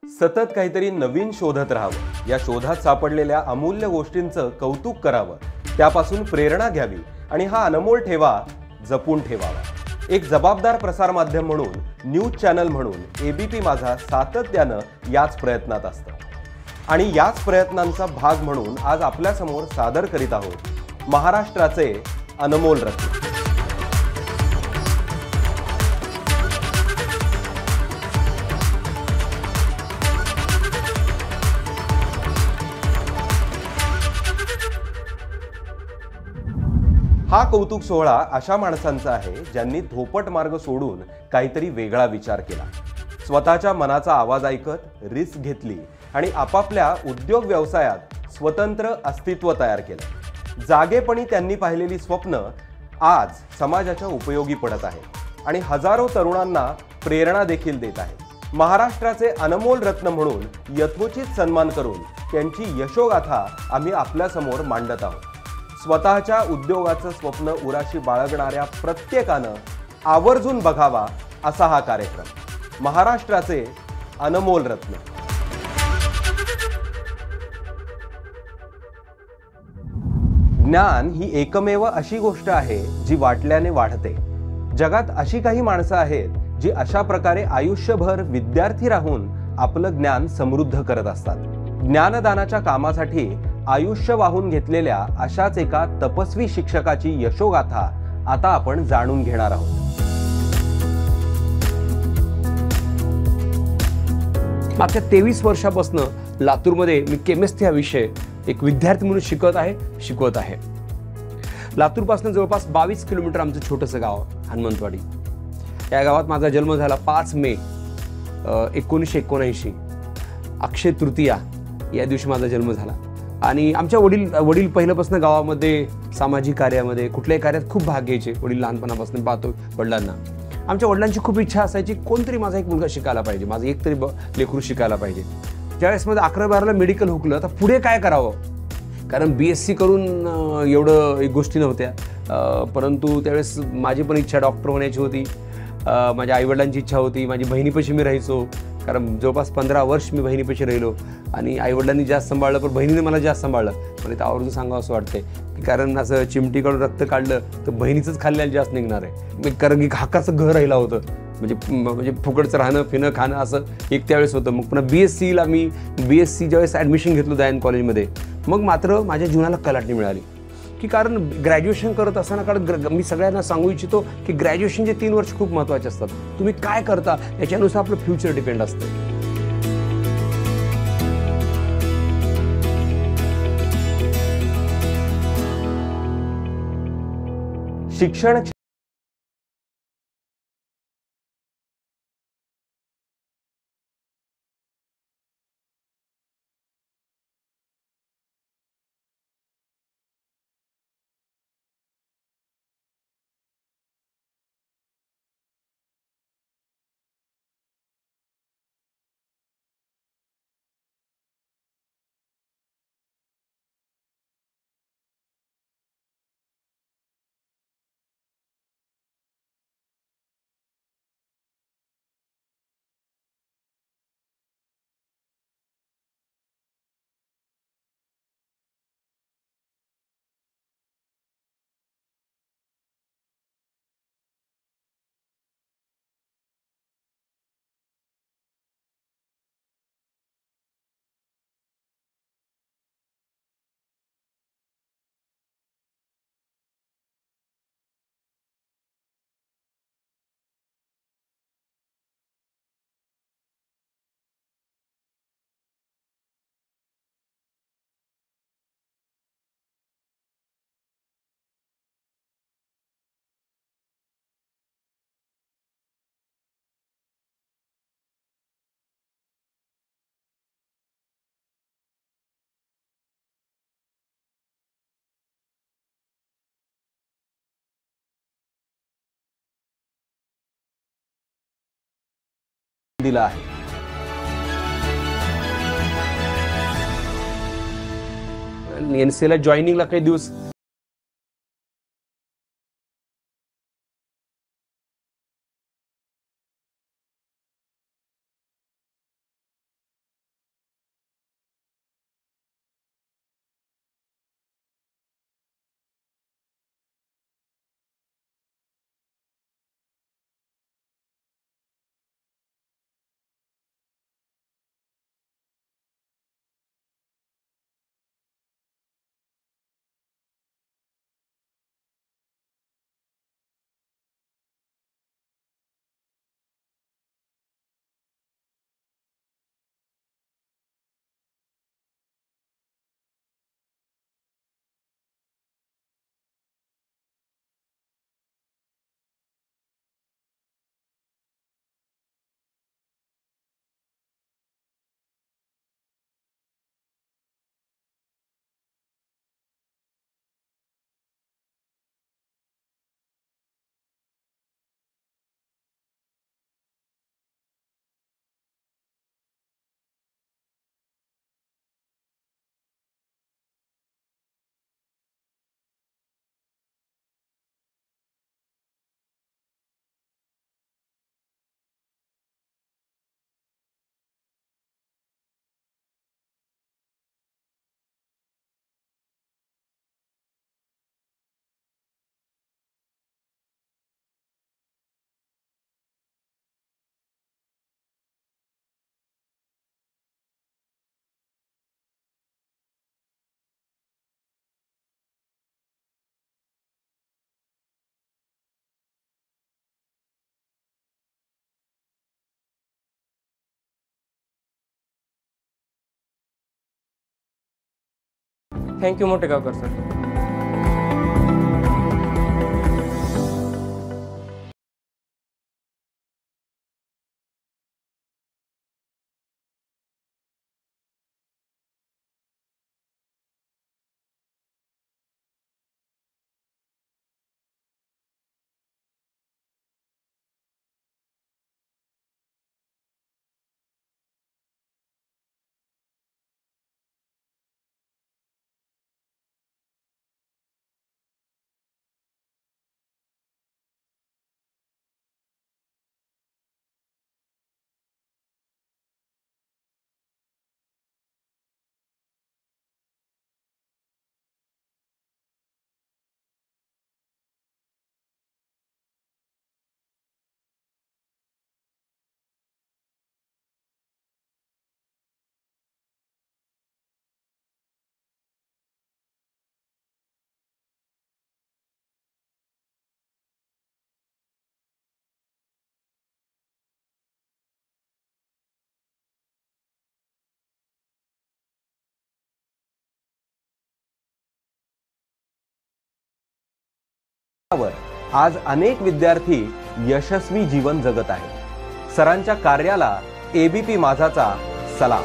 सतत काहीतरी नवीन शोधत राहावं, या शोधात सापडलेल्या अमूल्य गोष्टींचं कौतुक करावं, त्यापासून प्रेरणा घ्यावी आणि हा अनमोल ठेवा जपून ठेवावा। एक जबाबदार प्रसार माध्यम म्हणून, न्यूज चॅनल म्हणून एबीपी माझा सातत्यानं याच प्रयत्नात असतं आणि याच प्रयत्नांचा भाग म्हणून आज आपल्या समोर सादर करीत आहोत महाराष्ट्राचे अनमोल रत्न। हा कौतुक सोहळा अशा माणसांचा आहे ज्यांनी धोपट मार्ग सोडून काहीतरी वेगळा विचार केला, स्वतःच्या मनाचा आवाज ऐकत रिस्क घेतली आणि आपापल्या उद्योग व्यवसायात स्वतंत्र अस्तित्व तयार केलं। जागेपणी त्यांनी पाहिलेली स्वप्न आज समाजाच्या उपयोगी पडत आहेत आणि हजारो तरुणांना प्रेरणा देखील देत आहेत। महाराष्ट्राचे अनमोल रत्न म्हणून यथोचित सन्मान करून त्यांची यशोगाथा आम्ही आपल्या समोर मांडत आहोत। स्वतःच्या उद्योगाचं स्वप्न उराशी बाळगणाऱ्या प्रत्येकानं आवर्जून बघावा असा हा कार्यक्रम, महाराष्ट्राचे अनमोल रत्न। ज्ञान ही एकमेव अशी गोष्ट आहे जी वाटल्याने वाढते। जगात अशी काही माणसं आहेत जी अशा प्रकारे आयुष्यभर विद्यार्थी राहून आपलं ज्ञान समृद्ध करत असतात। ज्ञानदानाच्या कामासाठी आयुष्य वाहून घेतलेल्या अशाच एका तपस्वी शिक्षकाची यशोगाथा आता आपण जाणून घेणार आहोत। मागच्या 23 वर्षापासून लातूरमध्ये मी केमिस्ट्री हा विषय एक विद्यार्थी म्हणून शिकवत आहे। लातूरपासून जवळपास 22 किलोमीटर आमचं छोटंसं गाव हनुमंतवाडी। या गावात माझा जन्म झाला 5 मे 1979। अक्षय तृतीया या दिवशी माझा जन्म झाला आणि आमच्या वडील पहिल्यापासून गावामध्ये सामाजिक कार्यामध्ये कुठल्याही कार्यात खूप भाग घ्यायचे। वडील लहानपणापासून पाहतो वडिलांना। आमच्या वडिलांची खूप इच्छा असायची कोणतरी माझा एक मुलगा शिकायला पाहिजे, माझं एक तरी लेकरू शिकायला पाहिजे। ज्यावेळेस मध्ये 11-12ला मेडिकल हुकलं तर पुढे काय करावं, कारण BSc करून एवढं एक गोष्टी नव्हत्या। परंतु त्यावेळेस माझी पण इच्छा डॉक्टर होण्याची होती, माझ्या आईवडिलांची इच्छा होती। माझी बहिणीपाशी मी राहायचो, कारण जवळपास 15 वर्ष मी बहिणीपाशी राहिलो आणि आईवडिलांनी जास्त सांभाळलं पण बहिणीने मला जास्त सांभाळलं। मला ते आवर्जून सांगावं असं वाटतंय की कारण असं चिमटीकडून रक्त काढलं तर बहिणीचंच खाल्ल्याला जास्त निघणार आहे। कारण की हक्काचं घर राहिलं होतं, म्हणजे फुकटचं राहणं फिरणं खाणं असं एक त्यावेळेस होतं। मग पुन्हा BScला मी ज्यावेळेस ॲडमिशन घेतलं दयान कॉलेजमध्ये, मग मात्र माझ्या जीवनाला कलाटणी मिळाली की कारण ग्रॅज्युएशन करत असताना, कारण मी सगळ्यांना सांगू इच्छितो की ग्रॅज्युएशनचे 3 वर्ष खूप महत्त्वाचे असतात। तुम्ही काय करता याच्यानुसार आपलं फ्युचर डिपेंड असतं। शिक्षण दिला आहे। NCA ला जॉईनिंगला काही दिवस थँक्यू मोठेगावकर सर. आज अनेक विद्यार्थी यशस्वी जीवन जगत आहेत. सरांच्या कार्याला एबीपी माझाचा सलाम.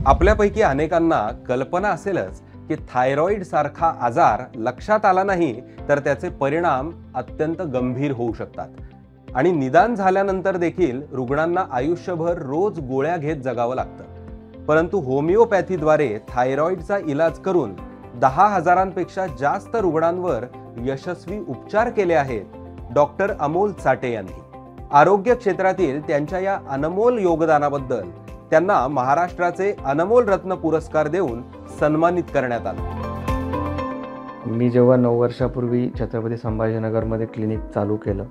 आपल्यापैकी अनेकांना कल्पना असेलच की थायरॉइड सारखा आजार लक्षात आला नाही तर त्याचे परिणाम अत्यंत गंभीर होऊ शकतात आणि निदान झाल्यानंतर देखील रुग्णांना आयुष्यभर रोज गोळ्या घेत जगावं लागतं. परंतु होमिओपॅथीद्वारे थायरॉइडचा इलाज करून 10,000पेक्षा जास्त रुग्णांवर यशस्वी उपचार केले आहेत डॉक्टर अमोल चाटे यांनी. आरोग्य क्षेत्रातील त्यांच्या या अनमोल योगदानाबद्दल त्यांना महाराष्ट्राचे अनमोल रत्न पुरस्कार देऊन सन्मानित करण्यात आलं. मी जेव्हा 9 वर्षापूर्वी छत्रपती संभाजीनगरमध्ये क्लिनिक चालू केलं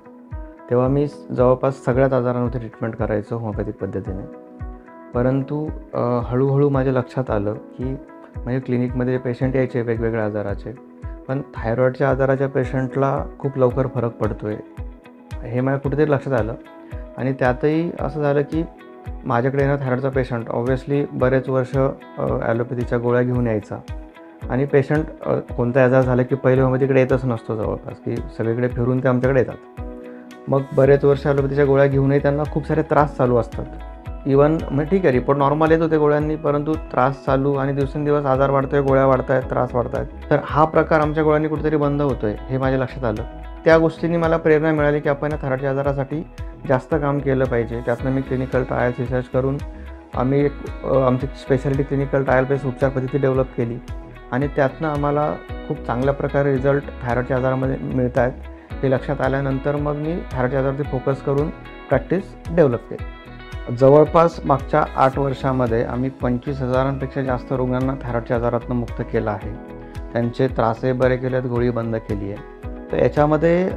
तेव्हा मी जवळपास सगळ्याच आजारांवर ट्रीटमेंट करायचो होमिओपॅथिक पद्धतीने. परंतु हळूहळू माझ्या लक्षात आलं की म्हणजे क्लिनिकमध्ये पेशंट यायचे वेगवेगळ्या आजाराचे, पण थायरॉईडच्या आजाराच्या पेशंटला खूप लवकर फरक पडतो आहे हे मला कुठेतरी लक्षात आलं. आणि त्यातही असं झालं की माझ्याकडे येणं थायरॉईडचा पेशंट ऑब्व्हियसली बरेच वर्ष ॲलोपॅथीच्या गोळ्या घेऊन यायचा आणि पेशंट कोणता आजार झाला की पहिले होमिओपॅथीकडे येतच नसतो जवळपास, की सगळीकडे फिरून ते आमच्याकडे येतात. मग बरेच वर्ष ॲलोपॅथीच्या गोळ्या घेऊनही त्यांना खूप सारे त्रास चालू असतात. इवन म्हणजे ठीक आहे रिपोर्ट नॉर्मल येत होते गोळ्यांनी, परंतु त्रास चालू आणि दिवसेंदिवस आजार वाढतोय, गोळ्या वाढत आहेत, त्रास वाढत आहेत. तर हा प्रकार आमच्या गोळ्यांनी कुठेतरी बंद होतोय हे माझ्या लक्षात आलं. त्या गोष्टींनी मला प्रेरणा मिळाली की आपण थायरॉईडच्या आजारासाठी जास्त काम केलं पाहिजे. त्यातनं मी क्लिनिकल ट्रायल्स रिसर्च करून आम्ही आमची स्पेशालिटी क्लिनिकल ट्रायल बेस उपचार पद्धती डेव्हलप केली आणि त्यातनं आम्हाला खूप चांगल्या प्रकारे रिझल्ट थायरॉईडच्या आजारामध्ये मिळत आहेत हे लक्षात आल्यानंतर मग मी थायरॉईडच्या आजारावरती फोकस करून प्रॅक्टिस डेव्हलप केली. जवळपास मागच्या 8 वर्षामध्ये आम्ही 25,000पेक्षा जास्त रुग्णांना थायरॉईडच्या आजारातून मुक्त केलं आहे. त्यांचे त्रासही बरे केले आहेत, गोळी बंद केली आहे. तर याच्यामध्ये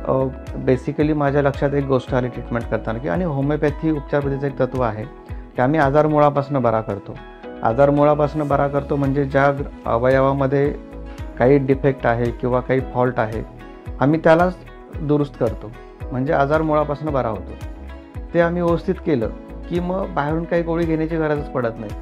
बेसिकली माझ्या लक्षात एक गोष्ट आली ट्रीटमेंट करताना की आणि होमिओपॅथी उपचार पद्धतीचं एक तत्त्व आहे की आम्ही आजार मुळापासून बरा करतो. आजार मुळापासून बरा करतो म्हणजे ज्या अवयवामध्ये काही डिफेक्ट आहे किंवा काही फॉल्ट आहे आम्ही त्याला दुरुस्त करतो, म्हणजे आजार मुळापासून बरा होतो. ते आम्ही व्यवस्थित केलं की मग बाहेरून काही गोळी घेण्याची गरजच पडत नाही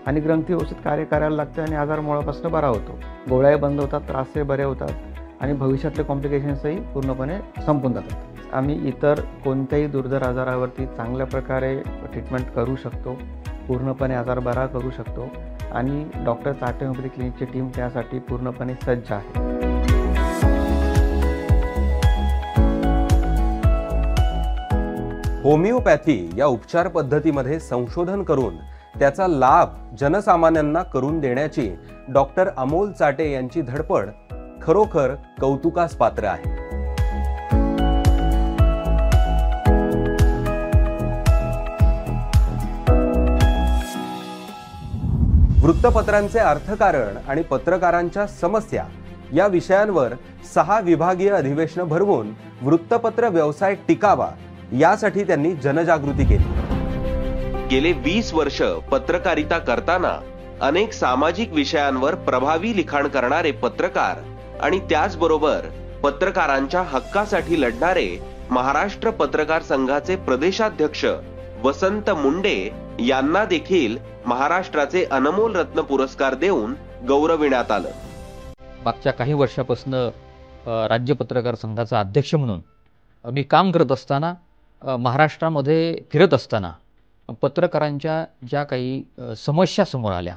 आणि ग्रंथी व्यवस्थित कार्य करायला लागते आणि आजार मुळापासून बरा होतो. गोळ्याही बंद होतात, त्रासही बरे होतात आणि भविष्यातले कॉम्प्लिकेशन्सही पूर्णपणे संपून जातात. आम्ही इतर कोणत्याही दुर्धर आजारावरती चांगल्या प्रकारे ट्रीटमेंट करू शकतो, पूर्णपणे आजार बरा करू शकतो आणि डॉक्टर चाटे होमिओपॅथी क्लिनिकची टीम त्यासाठी पूर्णपणे सज्ज आहे. होमिओपॅथी या उपचार पद्धतीमध्ये संशोधन करून त्याचा लाभ जनसामान्यांना करून देण्याची डॉक्टर अमोल चाटे यांची धडपड खरोखर कौतुकास पात्र आहे. वृत्तपत्रांचे अर्थकारण आणि पत्रकारांच्या समस्या या विषयांवर 6 विभागीय अधिवेशनं भरवून वृत्तपत्र व्यवसाय टिकावा यासाठी त्यांनी जनजागृती केली. गेले 20 वर्ष पत्रकारिता करताना अनेक सामाजिक विषयांवर प्रभावी लिखाण करणारे पत्रकार आणि त्याचबरोबर पत्रकारांच्या हक्कासाठी लढणारे महाराष्ट्र पत्रकार संघाचे प्रदेशाध्यक्ष वसंत मुंडे यांना देखील महाराष्ट्राचे अनमोल रत्न पुरस्कार देऊन गौरविण्यात आलं. मागच्या काही वर्षापासून राज्य पत्रकार संघाचा अध्यक्ष म्हणून मी काम करत असताना महाराष्ट्रामध्ये फिरत असताना पत्रकारांच्या ज्या काही समस्या समोर आल्या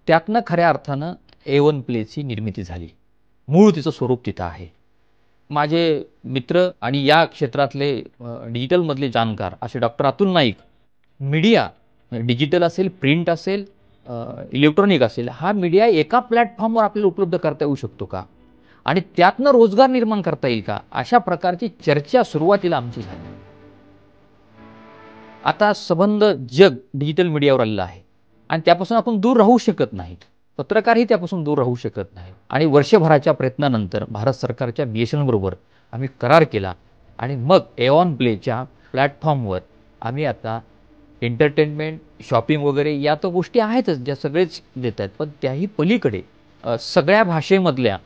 त्यातनं खऱ्या अर्थानं A1 प्लेची निर्मिती झाली. मूळ तिचं स्वरूप तिथं आहे. माझे मित्र आणि या क्षेत्रातले डिजिटलमधले जाणकार असे doctor Atul Naik, media digital असेल, प्रिंट असेल, इलेक्ट्रॉनिक असेल, हा मीडिया एका प्लॅटफॉर्मवर आपल्याला उपलब्ध करता येऊ शकतो का आणि त्यातनं रोजगार निर्माण करता येईल का, अशा प्रकारची चर्चा सुरुवातीला आमची झाली. आता संबंध जग डिजिटल मीडियावर आलेलं आहे आणि त्यापासून आपण दूर राहू शकत नाही. पत्रकारही त्यापासून दूर राहू शकत नाही. आणि वर्षभराच्या प्रयत्नानंतर भारत सरकारच्या BSNL बरोबर आम्ही करार केला आणि मग A1 प्लेच्या प्लॅटफॉर्मवर आम्ही आता एंटरटेनमेंट, शॉपिंग वगैरे या तर गोष्टी आहेतच ज्या सगळेच देत आहेत, पण त्याही पलीकडे सगळ्या भाषेमधल्या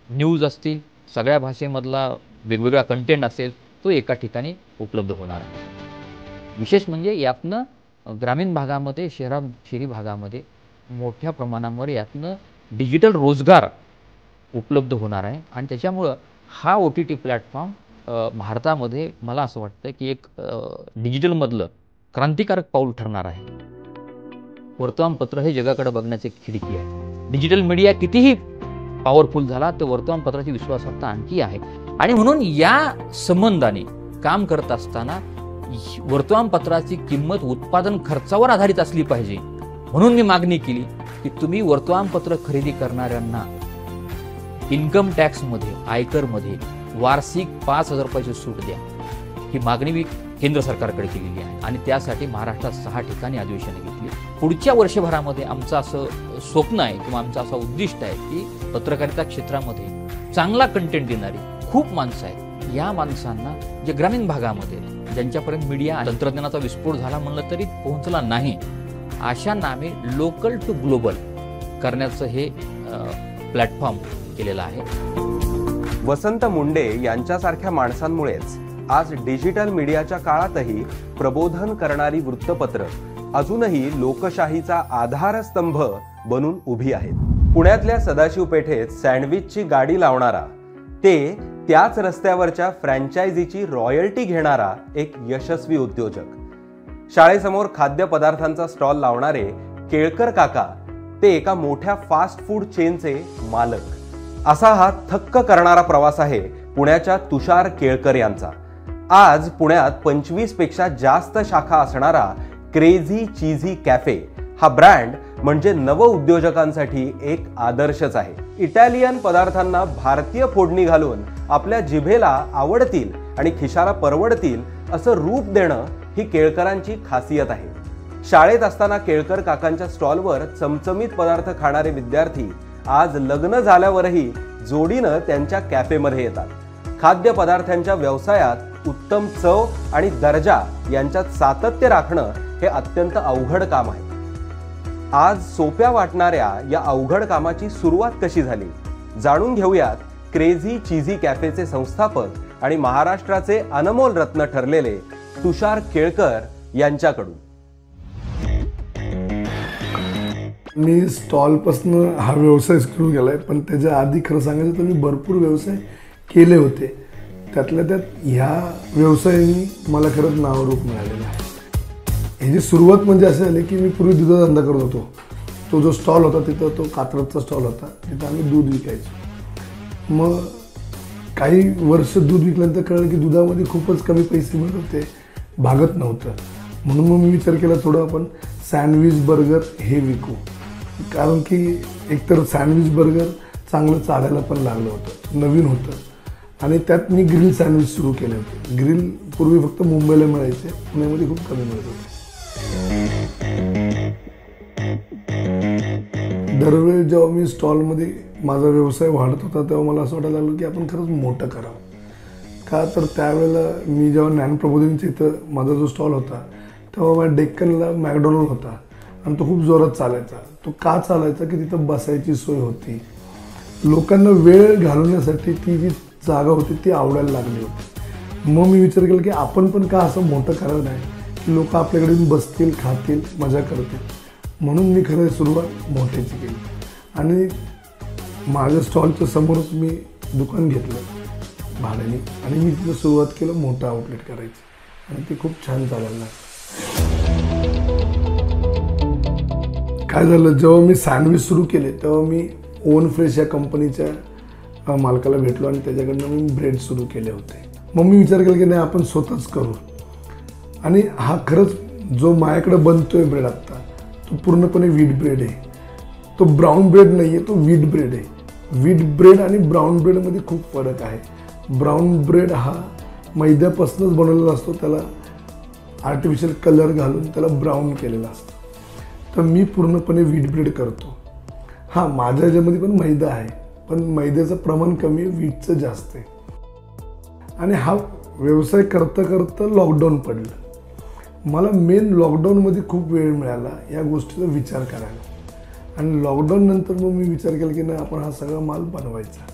न्यूज असतील, सगळ्या भाषेमधला वेगवेगळा कंटेंट असेल, तो एका ठिकाणी उपलब्ध होणार आहे. विशेष म्हणजे यातनं ग्रामीण भागामध्ये, शहरी भागामध्ये मोठ्या प्रमाणावर यातनं डिजिटल रोजगार उपलब्ध होणार आहे आणि त्याच्यामुळं हा OTT प्लॅटफॉर्म भारतामध्ये मला असं वाटतं की एक डिजिटलमधलं क्रांतिकारक पाऊल ठरणार आहे. वर्तमानपत्र हे जगाकडे बघण्याची एक खिडकी आहे. डिजिटल मीडिया कितीही पॉवरफुल झाला तर वर्तमानपत्राची विश्वासार्हता आणखी आहे आणि म्हणून या संबंधाने काम करत असताना वर्तमानपत्राची किंमत उत्पादन खर्चावर आधारित असली पाहिजे. म्हणून मी मागणी केली की तुम्ही वर्तमानपत्र खरेदी करणाऱ्यांना इन्कम टॅक्समध्ये, आयकरमध्ये वार्षिक 5,000 रुपयाची सूट द्या. ही मागणी मी केंद्र सरकारकडे केलेली आहे आणि त्यासाठी महाराष्ट्रात 6 ठिकाणी अधिवेशने घेतली. पुढच्या वर्षभरामध्ये आमचं असं स्वप्न आहे किंवा आमचं असं उद्दिष्ट आहे की पत्रकारिता क्षेत्रामध्ये चांगला कंटेंट देणारी खूप माणसं आहेत. या माणसांना जे ग्रामीण भागामध्ये ज्यांच्यापर्यंत मीडिया तंत्रज्ञानाचा विस्फोट झाला म्हणलं तरी पोहोचला नाही, अशांना आम्ही लोकल टू ग्लोबल करण्याचं हे प्लॅटफॉर्म केलेलं आहे. वसंत मुंडे यांच्यासारख्या माणसांमुळेच आज डिजिटल मीडियाच्या काळातही प्रबोधन करणारी वृत्तपत्र अजूनही लोकशाहीचा आधारस्तंभ बनून उभी आहेत. पुण्यातल्या सदाशिव पेठेत सँडविचची गाडी लावणारा, ते त्याच रस्त्यावरच्या फ्रँचायझीची रॉयल्टी घेणारा एक यशस्वी उद्योजक, शाळेसमोर खाद्यपदार्थांचा स्टॉल लावणारे केळकर काका, ते एका मोठ्या फास्ट फूड चेनचे मालक, असा हा थक्क करणारा प्रवास आहे पुण्याच्या तुषार केळकर यांचा. आज पुण्यात 25 पेक्षा जास्त शाखा असणारा क्रेझी चीझी कॅफे हा ब्रँड म्हणजे नव उद्योजकांसाठी एक आदर्शच आहे. इटालियन पदार्थांना भारतीय फोडणी घालून आपल्या जिभेला आवडतील आणि खिशाला परवडतील असं रूप देणं ही केळकरांची खासियत आहे. शाळेत असताना केळकर काकांच्या स्टॉलवर चमचमीत पदार्थ खाणारे विद्यार्थी आज लग्न झाल्यावरही जोडीनं त्यांच्या कॅफेमध्ये येतात. खाद्यपदार्थांच्या व्यवसायात उत्तम चव आणि दर्जा यांच्यात सातत्य राखणं हे अत्यंत अवघड काम आहे. आज सोप्या वाटणाऱ्या या अवघड कामाची सुरुवात कशी झाली जाणून घेऊयात क्रेझी चीझी कॅफेचे संस्थापक आणि महाराष्ट्राचे अनमोल रत्न ठरलेले तुषार केळकर यांच्याकडून. मी स्टॉलपासून हा व्यवसाय सुरू केला आहे, पण त्याच्या आधी खरं सांगायचं तर मी भरपूर व्यवसाय केले होते. त्यातल्या त्यात ह्या व्यवसायाने मला खरंच नावरूप मिळालेलं आहे. ह्याची सुरुवात म्हणजे असं झाली की मी पूर्वी दुधाचा धंदा करत होतो. तो जो स्टॉल होता तिथं, तो कात्रजचा स्टॉल होता, तिथं आम्ही दूध विकायचो. मग काही वर्ष दूध विकल्यानंतर कळलं की दुधामध्ये खूपच कमी पैसे मिळत होते, भागत नव्हतं. म्हणून मग मी विचार केला थोडं आपण सँडविच बर्गर हे विकू. कारण की एकतर सँडविच बर्गर चांगलं चालायला पण लागलं होतं, नवीन होतं आणि त्यात मी ग्रिल सँडविच सुरू केले होते. ग्रिल पूर्वी फक्त मुंबईला मिळायचे, पुण्यामध्ये खूप कमी मिळत होते. दरवेळी जेव्हा मी स्टॉलमध्ये माझा व्यवसाय वाढत होता तेव्हा मला असं वाटायला लागलं की आपण खरंच मोठं करावं. का तर त्यावेळेला मी जेव्हा ज्ञानप्रबोधिनीच्या इथं माझा जो स्टॉल होता तेव्हा माझ्या डेक्कनला मॅकडॉनल्ड होता आणि तो खूप जोरात चालायचा. तो का चालायचा की तिथं बसायची सोय होती, लोकांना वेळ घालवण्यासाठी ती जी जागा होती ती आवडायला लागली होती. मग मी विचार केला की आपण पण का असं मोठं करावं नाही की लोक आपल्याकडे येऊन बसतील, खातील, मजा करतील. म्हणून मी खरं सुरुवात मोठ्याची केली आणि माझ्या स्टॉलच्या समोरच मी दुकान घेतलं भाड्याने आणि मी तिथं सुरुवात केलं मोठं आउटलेट करायची आणि ते खूप छान चालायला लागलं. काय झालं, जेव्हा मी सँडविच सुरू केले तेव्हा मी ओवन फ्रेश या कंपनीच्या मालकाला भेटलो आणि त्याच्याकडनं मी ब्रेड सुरू केले होते. मग मी विचार केला की नाही आपण स्वतःच करू. आणि हा खरंच जो माझ्याकडे बनतोय ब्रेड आत्ता तो पूर्णपणे व्हीट ब्रेड आहे. तो ब्राऊन ब्रेड नाही आहे, तो व्हीट ब्रेड आहे. व्हीट ब्रेड आणि ब्राऊन ब्रेडमध्ये खूप फरक आहे. ब्राऊन ब्रेड हा मैद्यापासूनच बनवलेला असतो, त्याला आर्टिफिशियल कलर घालून त्याला ब्राऊन केलेला असतो. तर मी पूर्णपणे व्हीट ब्रेड करतो. हां, माझ्या ह्याच्यामध्ये पण मैदा आहे, पण मैद्याचं प्रमाण कमी आहे, व्हीटचं जास्त आहे. आणि हा व्यवसाय करता करता लॉकडाऊन पडलं. मला मेन लॉकडाऊनमध्ये खूप वेळ मिळाला या गोष्टीचा विचार करायला. आणि लॉकडाऊन नंतर मग मी विचार केला की नाही आपण हा सगळा माल बनवायचा.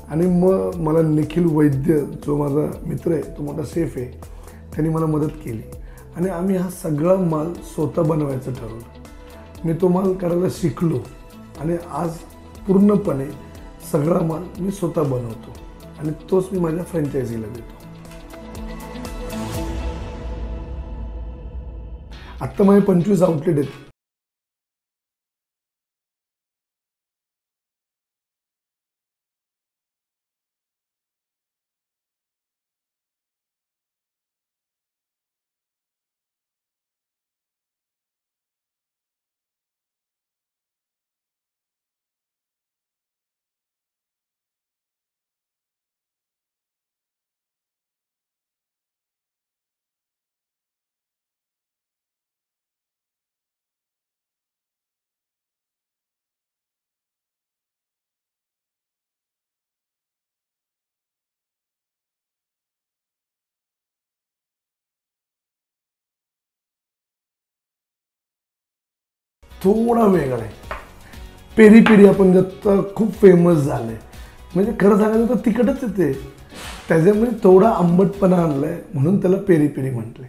आणि मग मला निखिल वैद्य जो माझा मित्र आहे, तो मोठा शेफ आहे, त्यांनी मला मदत केली आणि आम्ही हा सगळा माल स्वतः बनवायचं ठरवलं. मी तो माल करायला शिकलो आणि आज पूर्णपणे सगळा माल मी स्वतः बनवतो आणि तोच मी माझ्या फ्रँचायझीला देतो. आत्ता माझे 25 आउटलेट आहेत. थोडा वेगळा आहे. पेरी पेरी आपण जास्त खूप फेमस झालं आहे, म्हणजे खरं सांगायचं तर तिखटच येते, त्याच्यामध्ये थोडा आंबटपणा आणला आहे म्हणून त्याला पेरी पेरी म्हटले.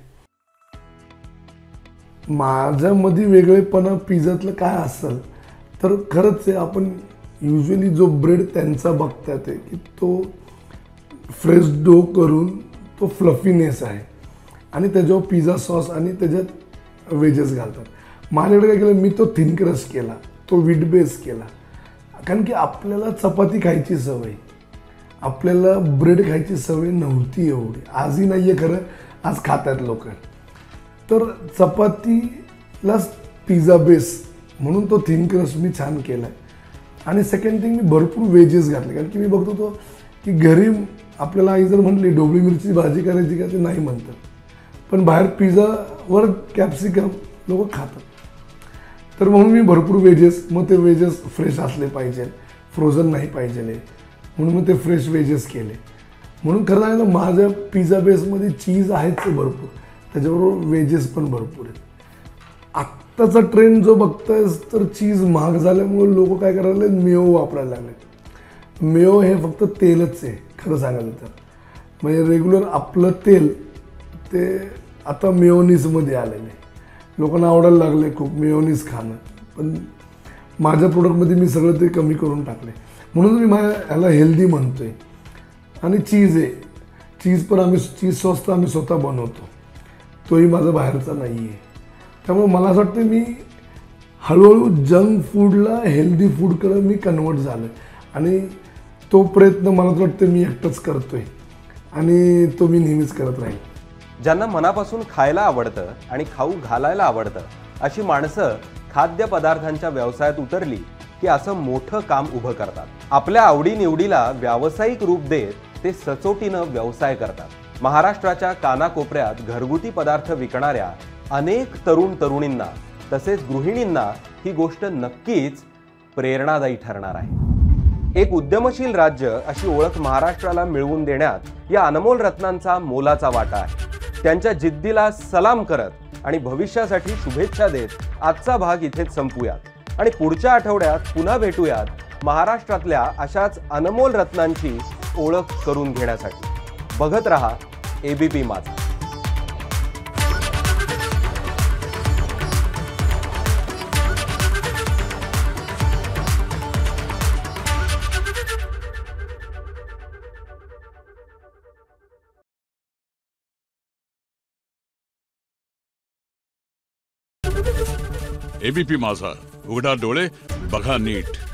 माझ्यामध्ये वेगळेपणा पिझ्झातलं काय असेल तर खरंच आहे, आपण युजली जो ब्रेड त्यांचा बघतात आहे की तो फ्रेश डो करून तो फ्लफीनेस आहे आणि त्याच्यावर पिझ्झा सॉस आणि त्याच्यात वेजेस घालतात. माझ्याकडे काय केलं, मी तो थिन क्रस्ट केला, तो व्हीट बेस केला. कारण की आपल्याला चपाती खायची सवय, आपल्याला ब्रेड खायची सवय नव्हती एवढी, आजही नाही आहे खरं, आज खातात लोक. तर चपातीलाच पिझ्झा बेस म्हणून तो थिन क्रस्ट मी छान केला आहे. आणि सेकंड थिंग, मी भरपूर वेजेस घातले. कारण की मी बघतो तो की घरी आपल्याला आई जर म्हटली ढोबळी मिरची भाजी करायची का, ते नाही म्हणतात, पण बाहेर पिझ्झावर कॅप्सिकम लोक खातात. तर म्हणून मी भरपूर वेजेस, मग ते वेजेस फ्रेश असले पाहिजे, फ्रोझन नाही पाहिजे, म्हणून मग ते फ्रेश वेजेस केले. म्हणून खरं सांगायचं माझ्या पिझ्झा बेसमध्ये चीज आहेच भरपूर, त्याच्याबरोबर वेजेस पण भरपूर आहेत. आत्ताचा ट्रेंड जो बघतायस तर चीज महाग झाल्यामुळे लोक काय करायला लागले, मेयो वापरायला लागले. मेयो हे फक्त तेलच आहे खरं सांगायचं तर, म्हणजे रेग्युलर आपलं तेल ते आता मेयोनीजमध्ये आलेलं आहे. लोकांना आवडायला लागले खूप मेयोनीज खाणं, पण माझ्या प्रोडक्टमध्ये मी सगळं ते कमी करून टाकले. म्हणून मी माझ्या ह्याला हेल्दी म्हणतो आहे. आणि चीज आहे, चीज पण चीज सॉस तर आम्ही स्वतः बनवतो, तोही माझा बाहेरचा नाही आहे. त्यामुळे मला असं वाटतं मी हळूहळू जंक फूडला हेल्दी फूडकडं मी कन्वर्ट झालो आणि तो प्रयत्न मला तर वाटतं मी एकटाच करतो आहे आणि तो मी नेहमीच करत राहील. ज्यांना मनापासून खायला आवडतं आणि खाऊ घालायला आवडतं अशी माणसं खाद्यपदार्थांच्या व्यवसायात उतरली की असं मोठं काम उभं करतात. आपल्या आवडीनिवडीला व्यावसायिक रूप देत ते सचोटीनं व्यवसाय करतात. महाराष्ट्राच्या कानाकोपऱ्यात घरगुती पदार्थ विकणाऱ्या अनेक तरुण तरुणींना तसेच गृहिणींना ही गोष्ट नक्कीच प्रेरणादायी ठरणार आहे. एक उद्यमशील राज्य अशी ओळख महाराष्ट्राला मिळवून देण्यात या अनमोल रत्नांचा मोलाचा वाटा आहे. त्यांच्या जिद्दीला सलाम करत आणि भविष्यासाठी शुभेच्छा देत आजचा भाग इथेच संपूयात आणि पुढच्या आठवड्यात पुन्हा भेटूयात महाराष्ट्रातल्या अशाच अनमोल रत्नांची ओळख करून घेण्यासाठी. बघत रहा ABP माझा. एबीपी माझा, उघडा डोळे बघा नीट.